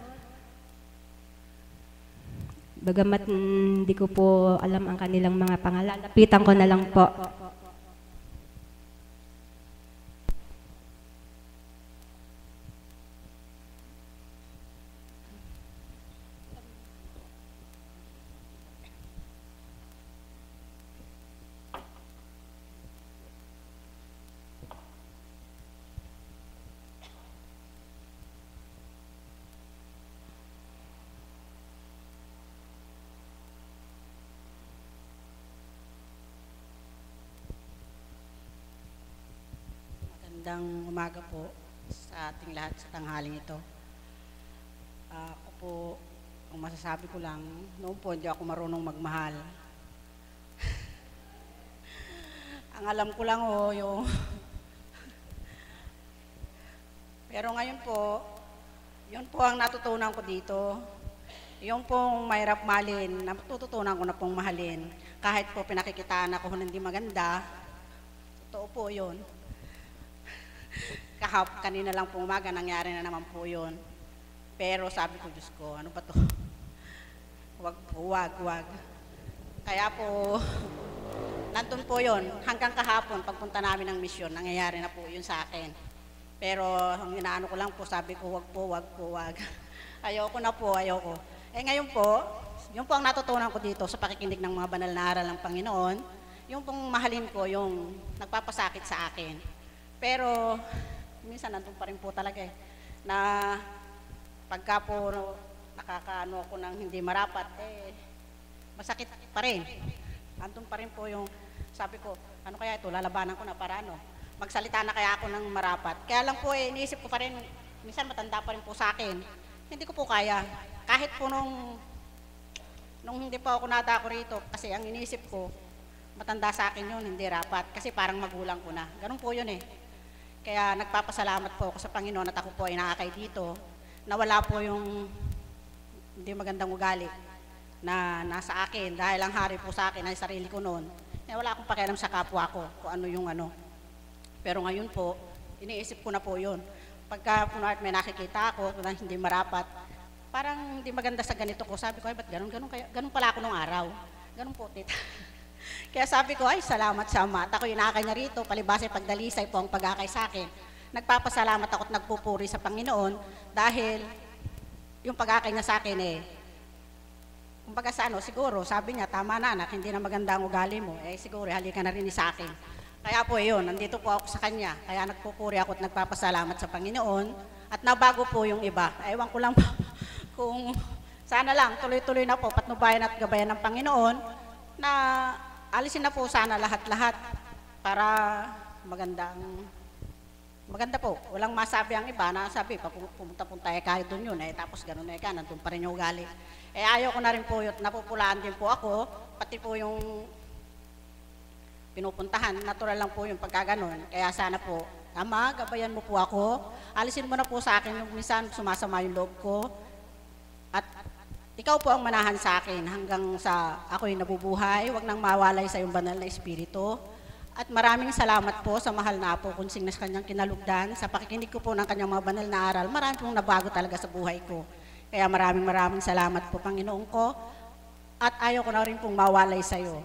Bagamat hindi ko po alam ang kanilang mga pangalan, lapitan ko na lang po.
Magandang umaga po sa ating lahat sa tanghaling ito. Ako po, ang masasabi ko lang, noon po hindi ako marunong magmahal. Ang alam ko lang yung... Pero ngayon po, yun po ang natutunan ko dito. Yung pong mahirap mahalin, natututunan ko na pong mahalin. Kahit po pinakikitaan ako hindi maganda, totoo po yun. kanina lang po umaga, nangyari na naman po yun. Pero sabi ko, Diyos ko, ano ba to? Wag. Kaya po, nandun po yun. Hanggang kahapon, pagpunta namin ng misyon, nangyayari na po yun sa akin. Pero ang inaano ko lang po, sabi ko, wag. Ayoko na po, ayoko. Ngayon po, yung po ang natutunan ko dito sa pakikinig ng mga banal na aral ng Panginoon, yung pong mahalin ko, yung nagpapasakit sa akin. Pero, minsan nandun pa rin po talaga na pagka po nakakaano ako ng hindi marapat, masakit pa rin. Nandun pa rin po yung, sabi ko, ano kaya ito, lalabanan ko na para magsalita na kaya ako ng marapat. Kaya lang po iniisip ko pa rin, minsan matanda pa rin po sa akin, hindi ko po kaya. Kahit po nung hindi pa ako nadako rito, kasi ang iniisip ko, matanda sa akin yun, hindi rapat, kasi parang magulang ko na. Ganun po yun Kaya nagpapasalamat po ako sa Panginoon at ako po ay nakakay dito, na wala po yung hindi magandang ugali na nasa akin, dahil ang hari po sa akin ay sarili ko noon. Wala akong pakialam sa kapwa ko kung ano yung ano. Pero ngayon po, iniisip ko na po yun. Pagka may nakikita ako na hindi marapat, parang hindi maganda sa ganito ko. Sabi ko, ba't ganun pala ako nung araw. Ganun po, tita. Kaya sabi ko, salamat sa Ama. At ako inakay niya rito, palibasa pagdalisay po ang pag-akay sa akin. Nagpapasalamat ako at nagpupuri sa Panginoon dahil yung pag-akay niya sa akin kumbaga sa siguro, sabi niya, tama na anak, hindi na maganda ang ugali mo. Siguro, halika na rin sa akin. Kaya po yun, nandito po ako sa kanya. Kaya nagpupuri ako at nagpapasalamat sa Panginoon. At nabago po yung iba. Ewan ko lang po kung sana lang, tuloy-tuloy na po, patnubayan at gabayan ng Panginoon na alisin na po sana lahat-lahat para maganda po. Walang masabi ang iba na sabi, pumunta-punta kayo doon yun, tapos gano'n nandun pa rin yung ugali. Ayaw ko na rin po yun, napupulaan din po ako, pati po yung pinupuntahan, natural lang po yung pagkaganon. Kaya sana po, Ama, gabayan mo po ako, alisin mo na po sa akin yung minsan sumasama yung loob ko, at ikaw po ang manahan sa akin hanggang sa ako'y nabubuhay, wag nang mawalay sa iyong banal na espiritu. At maraming salamat po sa mahal na Apo Kunsing na kanyang kinalugdan. Sa pakikinig ko po ng kanyang mga banal na aral, marami pong nabago talaga sa buhay ko. Kaya maraming salamat po, Panginoon ko. At ayaw ko na rin pong mawalay sa iyo.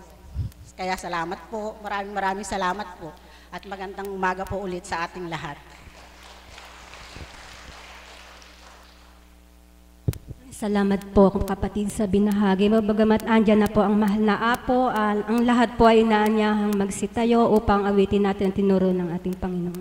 Kaya salamat po, maraming salamat po. At magandang umaga po ulit sa ating lahat.
Salamat po kung kapatid sa binahagi mo. Bagamat andyan na po ang mahal na Apo, ang lahat po ay naanyahang magsitayo upang awitin natin ang tinuro ng ating Panginoon.